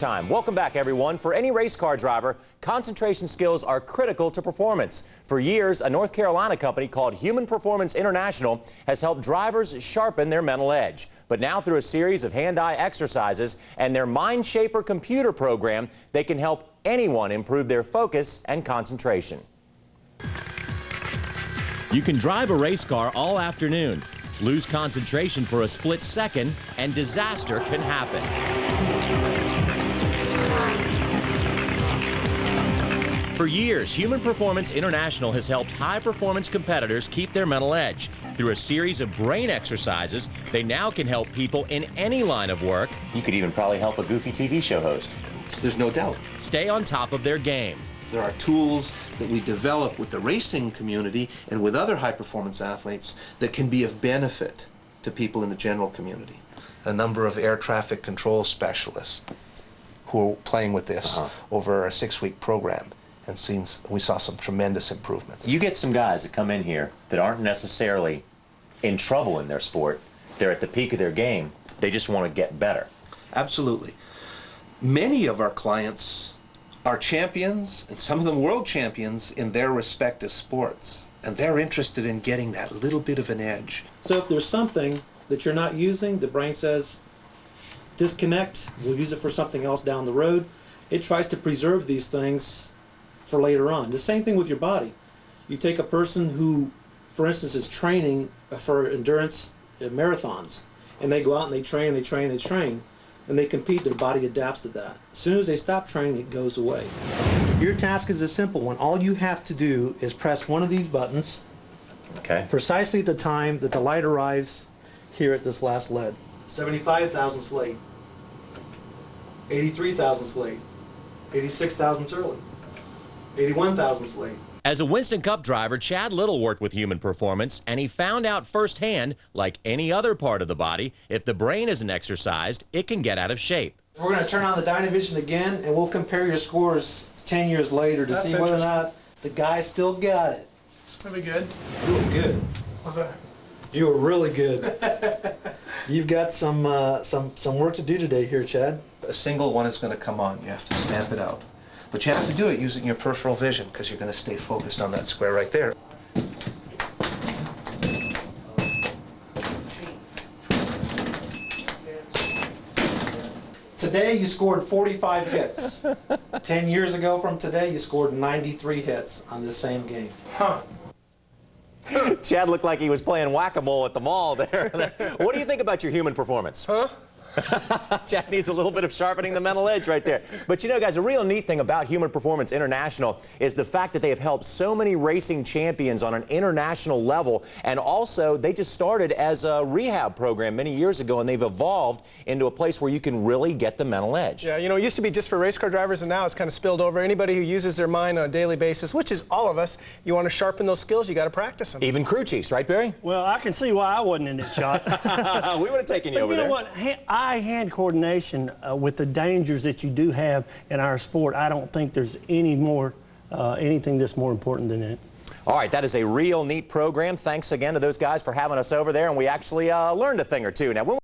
Welcome back, everyone. For any race car driver, concentration skills are critical to performance. For years, a North Carolina company called Human Performance International has helped drivers sharpen their mental edge. But now, through a series of hand-eye exercises and their Mind Shaper computer program, they can help anyone improve their focus and concentration. You can drive a race car all afternoon, lose concentration for a split second, and disaster can happen. For years, Human Performance International has helped high-performance competitors keep their mental edge. Through a series of brain exercises, they now can help people in any line of work. You could even probably help a goofy TV show host. There's no doubt. Stay on top of their game. There are tools that we develop with the racing community and with other high-performance athletes that can be of benefit to people in the general community. A number of air traffic control specialists who are playing with this over a 6-week program. And we saw some tremendous improvements. You get some guys that come in here that aren't necessarily in trouble in their sport. They're at the peak of their game. They just want to get better. Absolutely. Many of our clients are champions, and some of them world champions in their respective sports. And they're interested in getting that little bit of an edge. So if there's something that you're not using, the brain says, disconnect, we'll use it for something else down the road. It tries to preserve these things for later on. The same thing with your body. You take a person who, for instance, is training for endurance marathons, and they go out and they train, and they compete, their body adapts to that. As soon as they stop training, it goes away. Your task is a simple one. All you have to do is press one of these buttons precisely at the time that the light arrives here at this last lead. 75 thousandths late, 83 thousandths late, 86 thousandths early, 81 thousandths late. As a Winston Cup driver, Chad Little worked with Human Performance, and he found out firsthand, like any other part of the body, if the brain isn't exercised, it can get out of shape. We're going to turn on the Dynavision again, and we'll compare your scores 10 years later to see whether or not the guy still got it. That'll be good. You were good. What's that? You were really good. You've got some work to do today here, Chad. A single one is going to come on. You have to stamp it out. But you have to do it using your peripheral vision because you're going to stay focused on that square right there. Today you scored 45 hits. 10 years ago from today you scored 93 hits on this same game. Huh. Chad looked like he was playing whack-a-mole at the mall there. What do you think about your Human Performance? Huh? Chad needs a little bit of sharpening the mental edge right there. But you know, guys, a real neat thing about Human Performance International is the fact that they have helped so many racing champions on an international level. And also, they just started as a rehab program many years ago, and they've evolved into a place where you can really get the mental edge. Yeah, you know, it used to be just for race car drivers, and now it's kind of spilled over. Anybody who uses their mind on a daily basis, which is all of us, you want to sharpen those skills, you got to practice them. Even crew chiefs, right, Barry? Well, I can see why I wasn't in that shot. We would have taken you over there. But you know what? Eye-hand coordination with the dangers that you do have in our sport, I don't think there's anything that's more important than that. All right, that is a real neat program. Thanks again to those guys for having us over there, and we actually learned a thing or two. Now,